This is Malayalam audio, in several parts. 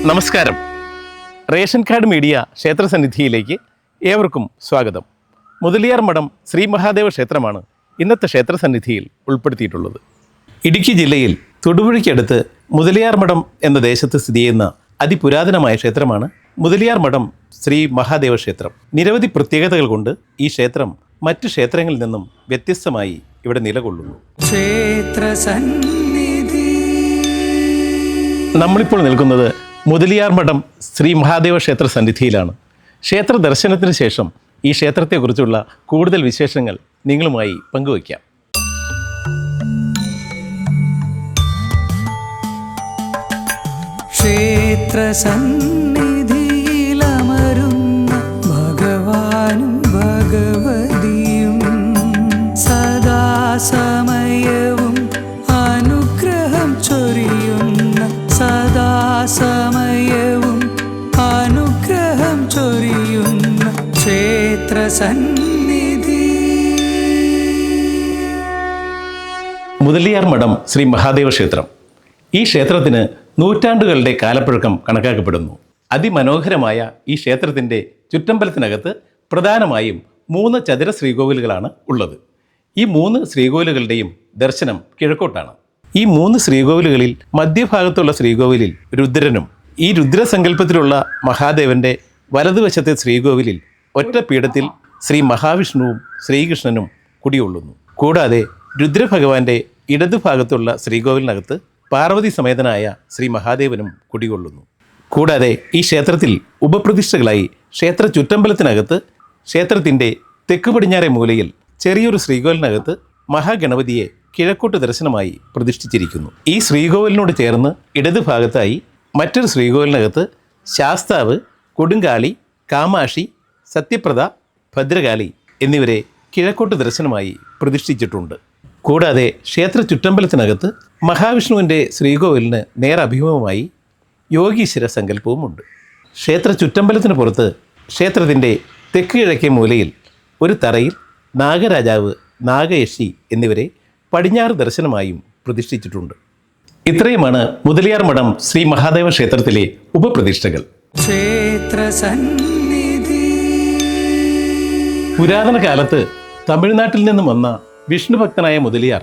നമസ്കാരം. റേഷൻ കാർഡ് മീഡിയ ക്ഷേത്രസന്നിധിയിലേക്ക് ഏവർക്കും സ്വാഗതം. മുതലിയാർ മഠം ശ്രീ മഹാദേവ ക്ഷേത്രമാണ് ഇന്നത്തെ ക്ഷേത്രസന്നിധിയിൽ ഉൾപ്പെടുത്തിയിട്ടുള്ളത്. ഇടുക്കി ജില്ലയിൽ തൊടുപുഴയ്ക്കടുത്ത് മുതലിയാർ മഠം എന്ന ദേശത്ത് സ്ഥിതി ചെയ്യുന്ന അതിപുരാതനമായ ക്ഷേത്രമാണ് മുതലിയാർ മഠം ശ്രീ മഹാദേവ ക്ഷേത്രം. നിരവധി പ്രത്യേകതകൾ കൊണ്ട് ഈ ക്ഷേത്രം മറ്റു ക്ഷേത്രങ്ങളിൽ നിന്നും വ്യത്യസ്തമായി ഇവിടെ നിലകൊള്ളുന്നു. നമ്മളിപ്പോൾ നിൽക്കുന്നത് മുതലിയാർ മഠം ശ്രീ മഹാദേവ ക്ഷേത്ര സന്നിധിയിലാണ്. ക്ഷേത്ര ദർശനത്തിന് ശേഷം ഈ ക്ഷേത്രത്തെക്കുറിച്ചുള്ള കൂടുതൽ വിശേഷങ്ങൾ നിങ്ങളുമായി പങ്കുവയ്ക്കാം. ക്ഷേത്രസന്നിധിയിലമരുന്ന ഭഗവാനും ഭഗവതിയും സദാസമയവും അനുഗ്രഹം ചൊരിയുന്ന സദാസമയവും അനുഗ്രഹം ചൊരിയുന്ന ക്ഷേത്രസന്നിധി. മുതലിയാർ മഠം ശ്രീ മഹാദേവ ക്ഷേത്രം. ഈ ക്ഷേത്രത്തിന് നൂറ്റാണ്ടുകളുടെ കാലപ്പഴക്കം കണക്കാക്കപ്പെടുന്നു. അതിമനോഹരമായ ഈ ക്ഷേത്രത്തിൻ്റെ ചുറ്റമ്പലത്തിനകത്ത് പ്രധാനമായും 3 ചതുര ശ്രീകോവിലുകളാണ് ഉള്ളത്. ഈ 3 ശ്രീകോവിലുകളുടെയും ദർശനം കിഴക്കോട്ടാണ്. ഈ 3 ശ്രീകോവിലുകളിൽ മധ്യഭാഗത്തുള്ള ശ്രീകോവിലിൽ രുദ്രനും ഈ രുദ്രസങ്കല്പത്തിലുള്ള മഹാദേവൻ്റെ വലതുവശത്തെ ശ്രീകോവിലിൽ ഒറ്റപീഠത്തിൽ ശ്രീ മഹാവിഷ്ണുവും ശ്രീകൃഷ്ണനും കുടികൊള്ളുന്നു. കൂടാതെ രുദ്രഭഗവാന്റെ ഇടതുഭാഗത്തുള്ള ശ്രീകോവിലിനകത്ത് പാർവതി സമേതനായ ശ്രീ മഹാദേവനും കുടികൊള്ളുന്നു. കൂടാതെ ഈ ക്ഷേത്രത്തിൽ ഉപപ്രതിഷ്ഠകളായി ക്ഷേത്ര ചുറ്റമ്പലത്തിനകത്ത് ക്ഷേത്രത്തിൻ്റെ തെക്ക് പടിഞ്ഞാറെ മൂലയിൽ ചെറിയൊരു ശ്രീകോവിലിനകത്ത് മഹാഗണപതിയെ കിഴക്കോട്ട് ദർശനമായി പ്രതിഷ്ഠിച്ചിരിക്കുന്നു. ഈ ശ്രീകോവിലിനോട് ചേർന്ന് ഇടതുഭാഗത്തായി മറ്റൊരു ശ്രീകോവിലിനകത്ത് ശാസ്താവ്, കൊടുങ്കാളി, കാമാക്ഷി, സത്യപ്രദ, ഭദ്രകാളി എന്നിവരെ കിഴക്കോട്ട് ദർശനമായി പ്രതിഷ്ഠിച്ചിട്ടുണ്ട്. കൂടാതെ ക്ഷേത്ര ചുറ്റമ്പലത്തിനകത്ത് മഹാവിഷ്ണുവിൻ്റെ ശ്രീകോവിലിന് നേരഭിമുഖമായി യോഗീശ്വര സങ്കല്പവുമുണ്ട്. ക്ഷേത്ര ചുറ്റമ്പലത്തിന് പുറത്ത് ക്ഷേത്രത്തിൻ്റെ തെക്ക് കിഴക്കേ മൂലയിൽ ഒരു തറയിൽ നാഗരാജാവ്, നാഗയക്ഷി എന്നിവരെ പടിഞ്ഞാറ് ദർശനമായും പ്രതിഷ്ഠിച്ചിട്ടുണ്ട്. ഇത്രയുമാണ് മുതലിയാർ മഠം ശ്രീ മഹാദേവ ക്ഷേത്രത്തിലെ ഉപപ്രതിഷ്ഠകൾ. പുരാതന കാലത്ത് തമിഴ്നാട്ടിൽ നിന്നും വന്ന വിഷ്ണു ഭക്തനായ മുതലിയാർ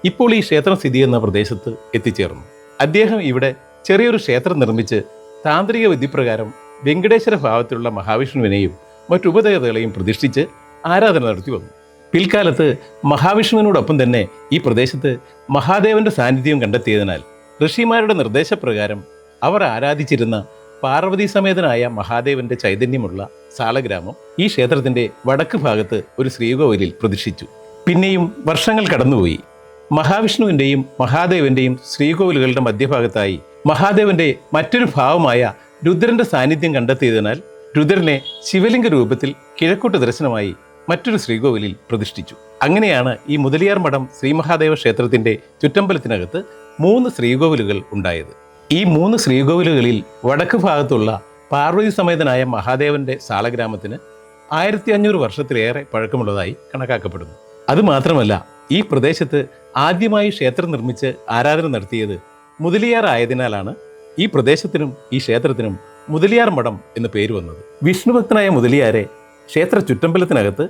ഇപ്പോൾ ഈ ക്ഷേത്രം സ്ഥിതി ചെയ്യുന്ന പ്രദേശത്ത് എത്തിച്ചേർന്നു. അദ്ദേഹം ഇവിടെ ചെറിയൊരു ക്ഷേത്രം നിർമ്മിച്ച് താന്ത്രിക വിധിപ്രകാരം വെങ്കടേശ്വര ഭാവത്തിലുള്ള മഹാവിഷ്ണുവിനെയും മറ്റു ഉപദേവതകളെയും പ്രതിഷ്ഠിച്ച് ആരാധന നടത്തി വന്നു. പിൽക്കാലത്ത് മഹാവിഷ്ണുവിനോടൊപ്പം തന്നെ ഈ പ്രദേശത്ത് മഹാദേവന്റെ സാന്നിധ്യം കണ്ടെത്തിയതിനാൽ ഋഷിമാരുടെ നിർദ്ദേശപ്രകാരം അവർ ആരാധിച്ചിരുന്ന പാർവതി സമേതനായ മഹാദേവന്റെ ചൈതന്യമുള്ള സാളഗ്രാമം ഈ ക്ഷേത്രത്തിന്റെ വടക്ക് ഭാഗത്ത് ഒരു ശ്രീകോവിലിൽ പ്രതിഷ്ഠിച്ചു. പിന്നെയും വർഷങ്ങൾ കടന്നുപോയി. മഹാവിഷ്ണുവിൻ്റെയും മഹാദേവന്റെയും ശ്രീകോവിലുകളുടെ മധ്യഭാഗത്തായി മഹാദേവന്റെ മറ്റൊരു ഭാവമായ രുദ്രന്റെ സാന്നിധ്യം കണ്ടെത്തിയതിനാൽ രുദ്രനെ ശിവലിംഗ രൂപത്തിൽ കിഴക്കോട്ട് ദർശനമായി മറ്റൊരു ശ്രീകോവിലിൽ പ്രതിഷ്ഠിച്ചു. അങ്ങനെയാണ് ഈ മുതലിയാർ മഠം ശ്രീ മഹാദേവ ക്ഷേത്രത്തിന്റെ ചുറ്റമ്പലത്തിനകത്ത് 3 ശ്രീകോവിലുകൾ ഉണ്ടായത്. ഈ 3 ശ്രീകോവിലുകളിൽ വടക്ക് ഭാഗത്തുള്ള പാർവതി സമേതനായ മഹാദേവന്റെ സാളഗ്രാമത്തിന് 1500 വർഷത്തിലേറെ പഴക്കമുള്ളതായി കണക്കാക്കപ്പെടുന്നു. അതുമാത്രമല്ല, ഈ പ്രദേശത്ത് ആദ്യമായി ക്ഷേത്രം നിർമ്മിച്ച് ആരാധന നടത്തിയത് മുതലിയാർ ആയതിനാലാണ് ഈ പ്രദേശത്തിനും ഈ ക്ഷേത്രത്തിനും മുതലിയാർ മഠം എന്ന് പേര് വന്നത്. വിഷ്ണുഭക്തനായ മുതലിയാരെ ക്ഷേത്ര ചുറ്റമ്പലത്തിനകത്ത്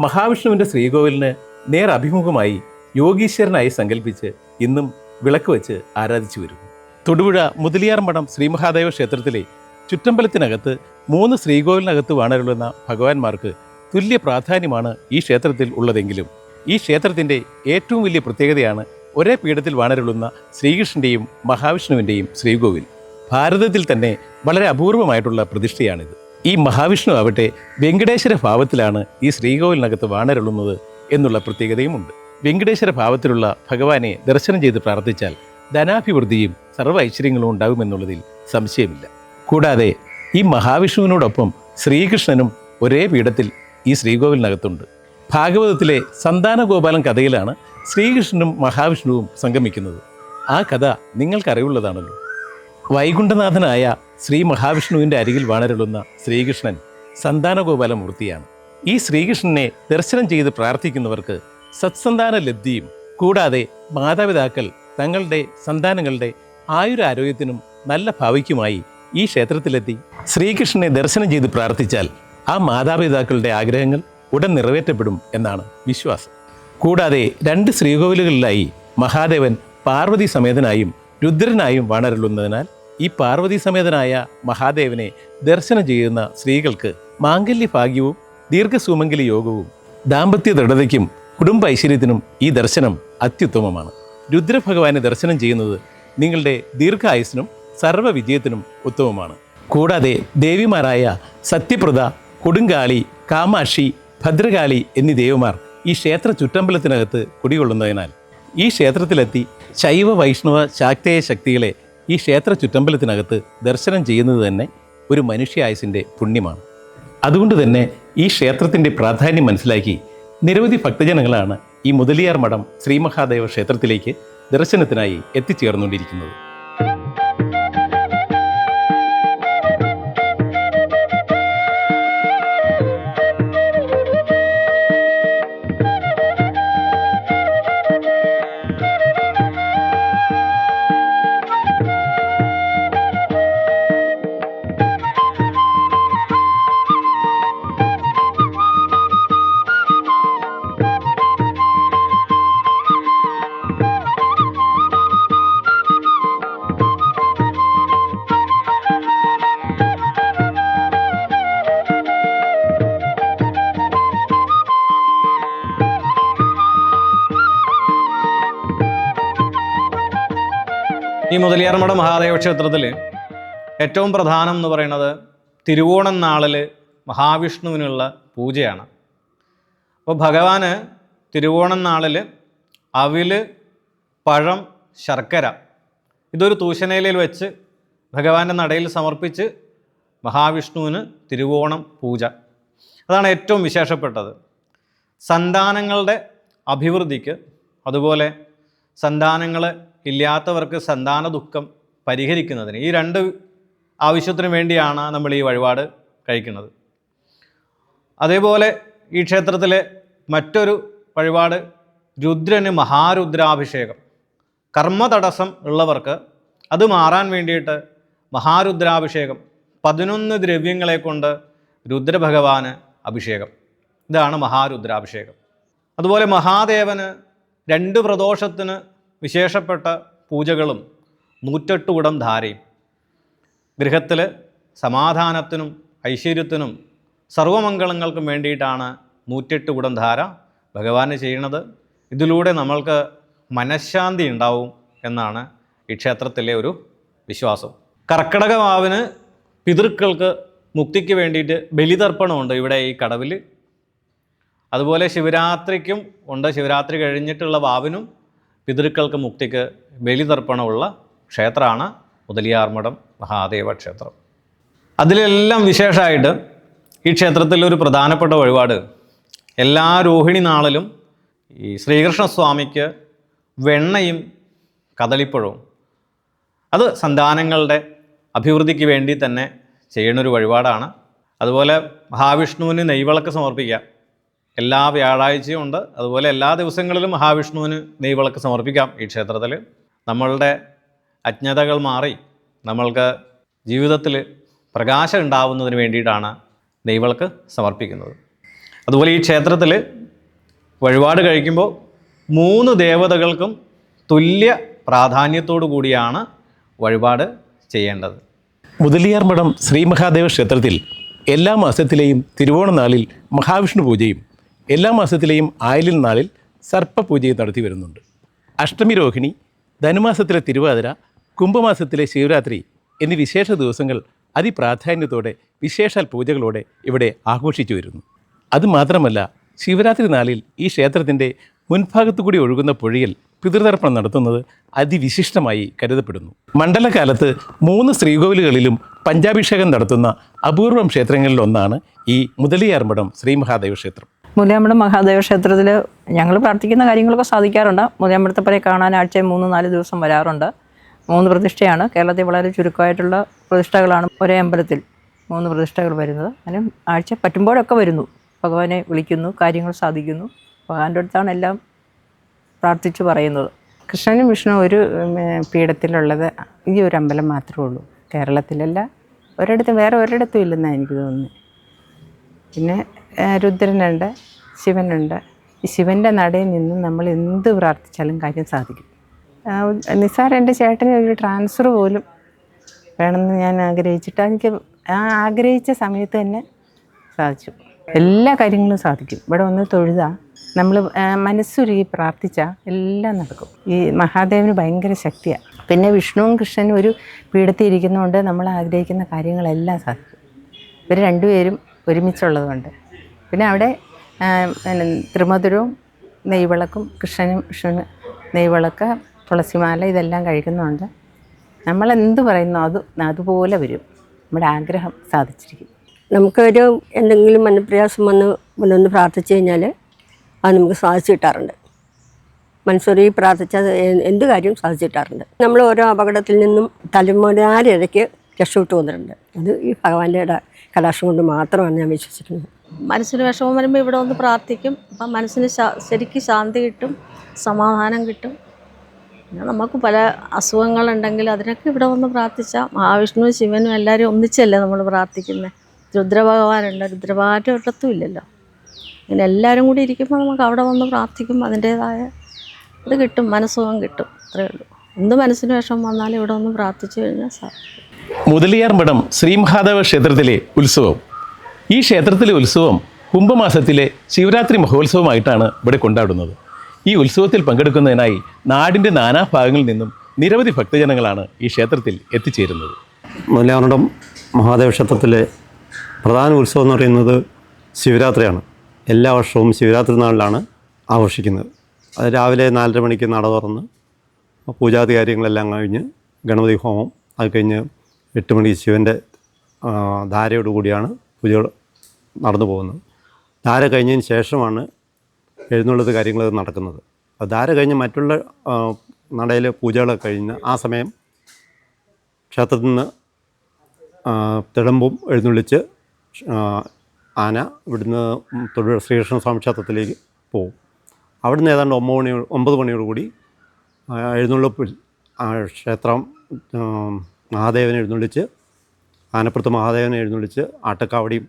മഹാവിഷ്ണുവിൻ്റെ ശ്രീകോവിലിന് നേർ അഭിമുഖമായി യോഗീശ്വരനായി സങ്കല്പിച്ച് ഇന്നും വിളക്ക് വെച്ച് ആരാധിച്ചു വരുന്നു. തൊടുപുഴ മുതലിയാർ മഠം ശ്രീ മഹാദേവ ക്ഷേത്രത്തിലെ ചുറ്റമ്പലത്തിനകത്ത് 3 ശ്രീകോവിലിനകത്ത് വാണരുളുന്ന ഭഗവാന്മാർക്ക് തുല്യ പ്രാധാന്യമാണ് ഈ ക്ഷേത്രത്തിൽ ഉള്ളതെങ്കിലും ഈ ക്ഷേത്രത്തിൻ്റെ ഏറ്റവും വലിയ പ്രത്യേകതയാണ് ഒരേ പീഠത്തിൽ വാണരുളുന്ന ശ്രീകൃഷ്ണൻ്റെയും മഹാവിഷ്ണുവിൻ്റെയും ശ്രീകോവിൽ. ഭാരതത്തിൽ തന്നെ വളരെ അപൂർവമായിട്ടുള്ള പ്രതിഷ്ഠയാണിത്. ഈ മഹാവിഷ്ണു ആവട്ടെ വെങ്കടേശ്വര ഭാവത്തിലാണ് ഈ ശ്രീകോവിലിനകത്ത് വാണരുളുന്നത് എന്നുള്ള പ്രത്യേകതയുമുണ്ട്. വെങ്കടേശ്വര ഭാവത്തിലുള്ള ഭഗവാനെ ദർശനം ചെയ്ത് പ്രാർത്ഥിച്ചാൽ ധനാഭിവൃദ്ധിയും സർവ്വ ഐശ്വര്യങ്ങളും ഉണ്ടാകുമെന്നുള്ളതിൽ സംശയമില്ല. കൂടാതെ ഈ മഹാവിഷ്ണുവിനോടൊപ്പം ശ്രീകൃഷ്ണനും ഒരേ പീഠത്തിൽ ഈ ശ്രീകോവിലിനകത്തുണ്ട്. ഭാഗവതത്തിലെ സന്താനഗോപാലൻ കഥയിലാണ് ശ്രീകൃഷ്ണനും മഹാവിഷ്ണുവും സംഗമിക്കുന്നത്. ആ കഥ നിങ്ങൾക്കറിവുള്ളതാണല്ലോ. വൈകുണ്ഠനാഥനായ ശ്രീ മഹാവിഷ്ണുവിൻ്റെ അരികിൽ വാണരുളുന്ന ശ്രീകൃഷ്ണൻ സന്താനഗോപാലമൂർത്തിയാണ്. ഈ ശ്രീകൃഷ്ണനെ ദർശനം ചെയ്ത് പ്രാർത്ഥിക്കുന്നവർക്ക് സത്സന്താന ലബ്ധിയും കൂടാതെ മാതാപിതാക്കൾ തങ്ങളുടെ സന്താനങ്ങളുടെ ആയുരാരോഗ്യത്തിനും നല്ല ഭാവിക്കുമായി ഈ ക്ഷേത്രത്തിലെത്തി ശ്രീകൃഷ്ണനെ ദർശനം ചെയ്ത് പ്രാർത്ഥിച്ചാൽ ആ മാതാപിതാക്കളുടെ ആഗ്രഹങ്ങൾ ഉടൻ നിറവേറ്റപ്പെടും എന്നാണ് വിശ്വാസം. കൂടാതെ 2 ശ്രീകോവിലുകളിലായി മഹാദേവൻ പാർവതി സമേതനായും രുദ്രനായും വാണരുളുന്നതിനാൽ ഈ പാർവതി സമേതനായ മഹാദേവനെ ദർശനം ചെയ്യുന്ന സ്ത്രീകൾക്ക് മാംഗല്യ ഭാഗ്യവും ദീർഘസുമംഗലി യോഗവും ദാമ്പത്യ ദൃഢതയ്ക്കും കുടുംബ ഐശ്വര്യത്തിനും ഈ ദർശനം അത്യുത്തമമാണ്. രുദ്രഭഗവാനെ ദർശനം ചെയ്യുന്നത് നിങ്ങളുടെ ദീർഘായുസിനും സർവ്വവിജയത്തിനും ഉത്തമമാണ്. കൂടാതെ ദേവിമാരായ സത്യപ്രദ, കൊടുങ്കാളി, കാമാക്ഷി, ഭദ്രകാളി എന്നീ ദേവിമാർ ഈ ക്ഷേത്ര ചുറ്റമ്പലത്തിനകത്ത് കുടികൊള്ളുന്നതിനാൽ ഈ ക്ഷേത്രത്തിലെത്തി ശൈവ വൈഷ്ണവ ശാക്തേയ ശക്തികളെ ഈ ക്ഷേത്ര ചുറ്റമ്പലത്തിനകത്ത് ദർശനം ചെയ്യുന്നത് തന്നെ ഒരു മനുഷ്യായുസിൻ്റെ പുണ്യമാണ്. അതുകൊണ്ട് തന്നെ ഈ ക്ഷേത്രത്തിൻ്റെ പ്രാധാന്യം മനസ്സിലാക്കി നിരവധി ഭക്തജനങ്ങളാണ് ഈ മുതലിയാർ മഠം ശ്രീ മഹാദേവ ക്ഷേത്രത്തിലേക്ക് ദർശനത്തിനായി എത്തിച്ചേർന്നുകൊണ്ടിരിക്കുന്നത്. ഈ മുതലിയാർമഠ മഹാദേവ ക്ഷേത്രത്തിൽ ഏറ്റവും പ്രധാനം എന്ന് പറയുന്നത് തിരുവോണം നാളിൽ മഹാവിഷ്ണുവിനുള്ള പൂജയാണ്. അപ്പോൾ ഭഗവാന് തിരുവോണം നാളിൽ അവില്, പഴം, ശർക്കര ഇതൊരു തൂശനയിലയിൽ വെച്ച് ഭഗവാന്റെ നടയിൽ സമർപ്പിച്ച് മഹാവിഷ്ണുവിന് തിരുവോണം പൂജ, അതാണ് ഏറ്റവും വിശേഷപ്പെട്ടത്. സന്താനങ്ങളുടെ അഭിവൃദ്ധിക്ക്, അതുപോലെ സന്താനങ്ങൾ ഇല്ലാത്തവർക്ക് സന്താന ദുഃഖം പരിഹരിക്കുന്നതിന്, ഈ 2 ആവശ്യത്തിനു വേണ്ടിയാണ് നമ്മൾ ഈ വഴിപാട് കഴിക്കുന്നത്. അതേപോലെ ഈ ക്ഷേത്രത്തിലെ മറ്റൊരു വഴിപാട് രുദ്രന് മഹാരുദ്രാഭിഷേകം. കർമ്മതടസ്സം ഉള്ളവർക്ക് അത് മാറാൻ വേണ്ടിയിട്ട് മഹാരുദ്രാഭിഷേകം 11 ദ്രവ്യങ്ങളെ കൊണ്ട് രുദ്രഭഗവാന് അഭിഷേകം, ഇതാണ് മഹാരുദ്രാഭിഷേകം. അതുപോലെ മഹാദേവന് 2 പ്രദോഷത്തിന് വിശേഷപ്പെട്ട പൂജകളും 108 കുടം ധാരയും. ഗൃഹത്തിൽ സമാധാനത്തിനും ഐശ്വര്യത്തിനും സർവമംഗളങ്ങൾക്കും വേണ്ടിയിട്ടാണ് 108 കുടം ധാര ഭഗവാന് ചെയ്യുന്നത്. ഇതിലൂടെ നമ്മൾക്ക് മനഃശാന്തി ഉണ്ടാവും എന്നാണ് ഈ ക്ഷേത്രത്തിലെ ഒരു വിശ്വാസം. കർക്കിടക വാവിന് പിതൃക്കൾക്ക് മുക്തിക്ക് വേണ്ടിയിട്ട് ബലിതർപ്പണമുണ്ട് ഇവിടെ ഈ കടവിൽ. അതുപോലെ ശിവരാത്രിക്കും ഉണ്ട്, ശിവരാത്രി കഴിഞ്ഞിട്ടുള്ള വാവിനും പിതൃക്കൾക്ക് മുക്തിക്ക് ബലിതർപ്പണമുള്ള ക്ഷേത്രമാണ് മുതലിയാർമഠം മഹാദേവ ക്ഷേത്രം. അതിലെല്ലാം വിശേഷമായിട്ട് ഈ ക്ഷേത്രത്തിലൊരു പ്രധാനപ്പെട്ട വഴിപാട്, എല്ലാ രോഹിണി നാളിലും ഈ ശ്രീകൃഷ്ണസ്വാമിക്ക് വെണ്ണയും കദളിപ്പഴവും, അത് സന്താനങ്ങളുടെ അഭിവൃദ്ധിക്ക് വേണ്ടി തന്നെ ചെയ്യുന്നൊരു വഴിപാടാണ്. അതുപോലെ മഹാവിഷ്ണുവിന് നെയ്വിളക്ക് സമർപ്പിക്കാം, എല്ലാ വ്യാഴാഴ്ചയും ഉണ്ട്. അതുപോലെ എല്ലാ ദിവസങ്ങളിലും മഹാവിഷ്ണുവിന് നെയ്വിളക്ക് സമർപ്പിക്കാം ഈ ക്ഷേത്രത്തിൽ. നമ്മളുടെ അജ്ഞതകൾ മാറി നമ്മൾക്ക് ജീവിതത്തിൽ പ്രകാശം ഉണ്ടാവുന്നതിന് വേണ്ടിയിട്ടാണ് നെയ്വിളക്ക് സമർപ്പിക്കുന്നത്. അതുപോലെ ഈ ക്ഷേത്രത്തിൽ വഴിപാട് കഴിക്കുമ്പോൾ 3 ദേവതകൾക്കും തുല്യ പ്രാധാന്യത്തോടു കൂടിയാണ് വഴിപാട് ചെയ്യേണ്ടത്. മുതലിയാർ മഠം ശ്രീ മഹാദേവ ക്ഷേത്രത്തിൽ എല്ലാ മാസത്തിലെയും തിരുവോണ നാളിൽ മഹാവിഷ്ണു പൂജയും എല്ലാ മാസത്തിലെയും ആയില്യം നാളിൽ സർപ്പപൂജയും നടത്തി വരുന്നുണ്ട്. അഷ്ടമി രോഹിണി, ധനുമാസത്തിലെ തിരുവാതിര, കുംഭമാസത്തിലെ ശിവരാത്രി എന്നീ വിശേഷ ദിവസങ്ങൾ അതിപ്രാധാന്യത്തോടെ വിശേഷാൽ പൂജകളോടെ ഇവിടെ ആഘോഷിച്ചു വരുന്നു. അതുമാത്രമല്ല, ശിവരാത്രി നാളിൽ ഈ ക്ഷേത്രത്തിൻ്റെ മുൻഭാഗത്തു കൂടി ഒഴുകുന്ന പുഴയിൽ പിതൃതർപ്പണം നടത്തുന്നത് അതിവിശിഷ്ടമായി കരുതപ്പെടുന്നു. മണ്ഡലകാലത്ത് 3 ശ്രീകോവിലുകളിലും പഞ്ചാഭിഷേകം നടത്തുന്ന അപൂർവം ക്ഷേത്രങ്ങളിലൊന്നാണ് ഈ മുതലിയാർ മഠം ശ്രീ മഹാദേവ ക്ഷേത്രം. മുതലിയാർമഠം മഹാദേവ ക്ഷേത്രത്തിൽ ഞങ്ങൾ പ്രാർത്ഥിക്കുന്ന കാര്യങ്ങളൊക്കെ സാധിക്കാറുണ്ട്. മുതലിയാർമഠത്തപ്പനെ കാണാൻ ആഴ്ചയിൽ 3-4 ദിവസം വരാറുണ്ട്. 3 പ്രതിഷ്ഠയാണ്. കേരളത്തിൽ വളരെ ചുരുക്കമായിട്ടുള്ള പ്രതിഷ്ഠകളാണ് ഒരേ അമ്പലത്തിൽ 3 പ്രതിഷ്ഠകൾ വരുന്നത്. അങ്ങനെ ആഴ്ച പറ്റുമ്പോഴൊക്കെ വരുന്നു, ഭഗവാനെ വിളിക്കുന്നു, കാര്യങ്ങൾ സാധിക്കുന്നു. ഭഗവാന്റെ അടുത്താണ് എല്ലാം പ്രാർത്ഥിച്ചു പറയുന്നത്. കൃഷ്ണനും വിഷ്ണു ഒരു പീഠത്തിലുള്ളത് ഈ ഒരു അമ്പലം മാത്രമേ ഉള്ളൂ. കേരളത്തിലല്ല, ഒരിടത്തും വേറെ ഒരിടത്തും ഇല്ലെന്നാണ് എനിക്ക് തോന്നുന്നത്. പിന്നെ രുദ്രനുണ്ട്, ശിവനുണ്ട്. ഈ ശിവൻ്റെ നടയിൽ നിന്നും നമ്മൾ എന്ത് പ്രാർത്ഥിച്ചാലും കാര്യം സാധിക്കും. നിസ്സാരം എൻ്റെ ചേട്ടന് ഒരു ട്രാൻസ്ഫർ പോലും വേണമെന്ന് ഞാൻ ആഗ്രഹിച്ചിട്ട് എനിക്ക് ആ ആഗ്രഹിച്ച സമയത്ത് തന്നെ സാധിച്ചു. എല്ലാ കാര്യങ്ങളും സാധിക്കും. ഇവിടെ ഒന്ന് തൊഴുതാൽ നമ്മൾ മനസ്സുരുകി പ്രാർത്ഥിച്ചാൽ എല്ലാം നടക്കും. ഈ മഹാദേവന് ഭയങ്കര ശക്തിയാണ്. പിന്നെ വിഷ്ണുവും കൃഷ്ണനും ഒരു പീഠത്തിൽ ഇരിക്കുന്നതുകൊണ്ട് നമ്മൾ ആഗ്രഹിക്കുന്ന കാര്യങ്ങളെല്ലാം സാധിക്കും. ഇവർ രണ്ടുപേരും ഒരുമിച്ചുള്ളതുകൊണ്ട്. പിന്നെ അവിടെ ത്രിമധുരവും നെയ്വിളക്കും, കൃഷ്ണനും വിഷ്ണുവിന് നെയ്വിളക്ക്, തുളസിമാല ഇതെല്ലാം കഴിക്കുന്നതുകൊണ്ട് നമ്മളെന്ത് പറയുന്നോ അതുപോലെ വരും. നമ്മുടെ ആഗ്രഹം സാധിച്ചിരിക്കും. നമുക്കൊരു എന്തെങ്കിലും മനപ്രയാസം വന്ന് പ്രാർത്ഥിച്ചു കഴിഞ്ഞാൽ അത് നമുക്ക് സാധിച്ചു കിട്ടാറുണ്ട്. മനസ്സൊരുക്കി പ്രാർത്ഥിച്ചാൽ എന്ത് കാര്യം സാധിച്ചു കിട്ടാറുണ്ട്. നമ്മൾ ഓരോ അപകടത്തിൽ നിന്നും തലമുറയിടയ്ക്ക് രക്ഷപ്പെട്ടു വന്നിട്ടുണ്ട്. അത് ഈ ഭഗവാന്റെ കടാക്ഷം കൊണ്ട് മാത്രമാണ് ഞാൻ വിശ്വസിക്കുന്നത്. മനസ്സിന് വിഷമം വരുമ്പോൾ ഇവിടെ ഒന്ന് പ്രാർത്ഥിക്കും. അപ്പം മനസ്സിന് ശരിക്കും ശാന്തി കിട്ടും, സമാധാനം കിട്ടും. പിന്നെ നമുക്ക് പല അസുഖങ്ങളുണ്ടെങ്കിൽ അതിനൊക്കെ ഇവിടെ വന്ന് പ്രാർത്ഥിച്ചാൽ മഹാവിഷ്ണുവും ശിവനും എല്ലാവരും ഒന്നിച്ചല്ലേ നമ്മൾ പ്രാർത്ഥിക്കുന്നത്. രുദ്രഭഗവാനുണ്ട്, രുദ്രഭഗവാന്റെ ഒരിടത്തും ഇല്ലല്ലോ. ഇങ്ങനെ എല്ലാവരും കൂടി ഇരിക്കുമ്പോൾ നമുക്ക് അവിടെ വന്ന് പ്രാർത്ഥിക്കുമ്പോൾ അതിൻ്റേതായ ഇത് കിട്ടും, മനസ്സുഖം കിട്ടും. അത്രയേ ഉള്ളൂ. എന്ത് മനസ്സിന് വിഷമം വന്നാലും ഇവിടെ ഒന്ന് പ്രാർത്ഥിച്ചു കഴിഞ്ഞാൽ സാധിക്കും. മുതലിയാർ മഠം ശ്രീ മഹാദേവ ക്ഷേത്രത്തിലെ ഉത്സവം. ഈ ക്ഷേത്രത്തിലെ ഉത്സവം കുംഭമാസത്തിലെ ശിവരാത്രി മഹോത്സവമായിട്ടാണ് ഇവിടെ കൊണ്ടാടുന്നത്. ഈ ഉത്സവത്തിൽ പങ്കെടുക്കുന്നതിനായി നാടിൻ്റെ നാനാഭാഗങ്ങളിൽ നിന്നും നിരവധി ഭക്തജനങ്ങളാണ് ഈ ക്ഷേത്രത്തിൽ എത്തിച്ചേരുന്നത്. മുതലിയാർ മഠം മഹാദേവ ക്ഷേത്രത്തിലെ പ്രധാന ഉത്സവം എന്ന് പറയുന്നത് ശിവരാത്രിയാണ്. എല്ലാ വർഷവും ശിവരാത്രി നാളിലാണ് ആഘോഷിക്കുന്നത്. അത് രാവിലെ 4:30 മണിക്ക് നട തുറന്ന് പൂജാതി കാര്യങ്ങളെല്ലാം കഴിഞ്ഞ് ഗണപതി ഹോമം, അത് കഴിഞ്ഞ് 8 മണിക്ക് ശിവൻ്റെ ധാരയോടുകൂടിയാണ് പൂജകൾ നടന്നു പോകുന്നത്. ധാര കഴിഞ്ഞതിന് ശേഷമാണ് എഴുന്നള്ളത്ത് കാര്യങ്ങൾ നടക്കുന്നത്. അപ്പോൾ ധാര കഴിഞ്ഞ് മറ്റുള്ള നടയിലെ പൂജകളൊക്കെ കഴിഞ്ഞ് ആ സമയം ക്ഷേത്രത്തിൽ നിന്ന് തിടമ്പും എഴുന്നള്ളിച്ച് ആന ഇവിടുന്ന് തൊടുപുഴ ശ്രീകൃഷ്ണ സ്വാമി ക്ഷേത്രത്തിലേക്ക് പോകും. അവിടുന്ന് ഏതാണ്ട് 9 മണിയോടുകൂടി എഴുന്നള്ളിപ്പിൽ ക്ഷേത്രം മഹാദേവനെ എഴുന്നള്ളിച്ച്, ആനപ്പുറത്ത് മഹാദേവനെ എഴുന്നള്ളിച്ച് ആട്ടക്കാവടിയും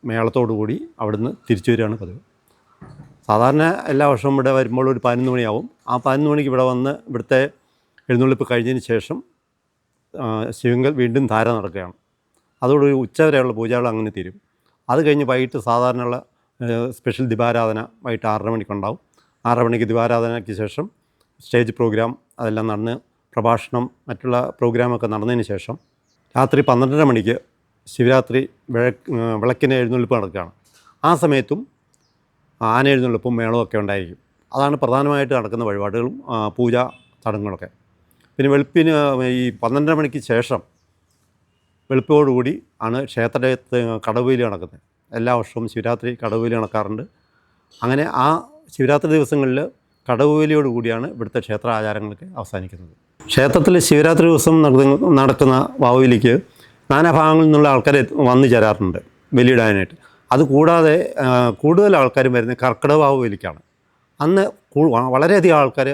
മേളത്തോടുകൂടി അവിടുന്ന് തിരിച്ചു വരികയാണ് പതിവ്. സാധാരണ എല്ലാ വർഷവും ഇവിടെ വരുമ്പോൾ ഒരു 11 മണിയാവും. ആ 11 മണിക്ക് ഇവിടെ വന്ന് ഇവിടുത്തെ എഴുന്നള്ളിപ്പ് കഴിഞ്ഞതിന് ശേഷം ശിവങ്കൽ വീണ്ടും ധാര നടക്കുകയാണ്. അതോടുകൂടി ഉച്ചവരെയുള്ള പൂജകൾ അങ്ങനെ തീരും. അത് കഴിഞ്ഞ് വൈകിട്ട് സാധാരണയുള്ള സ്പെഷ്യൽ ദീപാരാധന വൈകിട്ട് 6:30 മണിക്കുണ്ടാവും. 6:30 മണിക്ക് ദീപാരാധനയ്ക്ക് ശേഷം സ്റ്റേജ് പ്രോഗ്രാം അതെല്ലാം നടന്ന് പ്രഭാഷണം മറ്റുള്ള പ്രോഗ്രാമൊക്കെ നടന്നതിന് ശേഷം രാത്രി 12:30 മണിക്ക് ശിവരാത്രി വിളക്കിന് എഴുന്നള്ളിപ്പ് നടക്കുകയാണ്. ആ സമയത്തും ആന എഴുന്നള്ളിപ്പും മേളവും ഒക്കെ ഉണ്ടായിരിക്കും. അതാണ് പ്രധാനമായിട്ട് നടക്കുന്ന വഴിപാടുകളും പൂജാ ചടങ്ങുകളൊക്കെ. പിന്നെ വെളുപ്പിന് ഈ 12:30 മണിക്ക് ശേഷം വെളുപ്പോടുകൂടി ആണ് ക്ഷേത്രത്തെ കടവുവേലി നടക്കുന്നത്. എല്ലാ വർഷവും ശിവരാത്രി കടവുവേലി നടക്കാറുണ്ട്. അങ്ങനെ ആ ശിവരാത്രി ദിവസങ്ങളിൽ കടവുവേലിയോടുകൂടിയാണ് ഇവിടുത്തെ ക്ഷേത്ര ആചാരങ്ങളൊക്കെ അവസാനിക്കുന്നത്. ക്ഷേത്രത്തിൽ ശിവരാത്രി ദിവസം നടക്കുന്ന വാവുവേലിക്ക് നാനാഭാഗങ്ങളിൽ നിന്നുള്ള ആൾക്കാർ വന്നു ചേരാറുണ്ട് ബലിയിടാനായിട്ട്. അതുകൂടാതെ കൂടുതൽ ആൾക്കാരും വരുന്നത് കർക്കിടക വാവുവേലിക്കാണ്. അന്ന് വളരെയധികം ആൾക്കാർ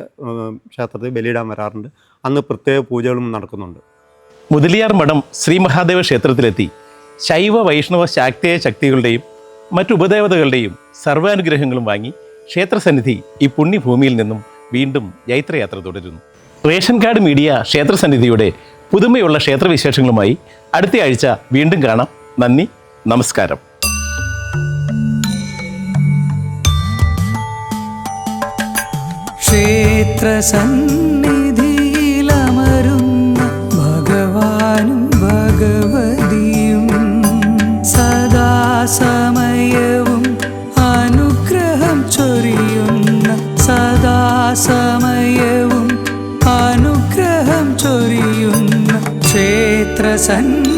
ക്ഷേത്രത്തിൽ ബലിയിടാൻ വരാറുണ്ട്. അന്ന് പ്രത്യേക പൂജകളും നടക്കുന്നുണ്ട്. മുതലിയാർ മഠം ശ്രീ മഹാദേവ ക്ഷേത്രത്തിലെത്തി ശൈവ വൈഷ്ണവ ശാക്തേയ ശക്തികളുടെയും മറ്റു ഉപദേവതകളുടെയും സർവാനുഗ്രഹങ്ങളും വാങ്ങി ക്ഷേത്രസന്നിധി ഈ പുണ്യഭൂമിയിൽ നിന്നും വീണ്ടും ജൈത്രയാത്ര തുടരുന്നു. റേഷൻ കാർഡ് മീഡിയ ക്ഷേത്രസന്നിധിയുടെ പുതുമയുള്ള ക്ഷേത്രവിശേഷങ്ങളുമായി അടുത്ത ആഴ്ച വീണ്ടും കാണാം. നന്ദി, നമസ്കാരം. ക്ഷേത്രസന്നിധിയിലമരുന്ന ഭഗവാനും ഭഗവതിയും സദാസമയവും അനുഗ്രഹം ചൊരിയുന്ന സദാസമയവും അനുഗ്രഹം ചൊരിയുന്ന ക്ഷേത്രസന്നിധി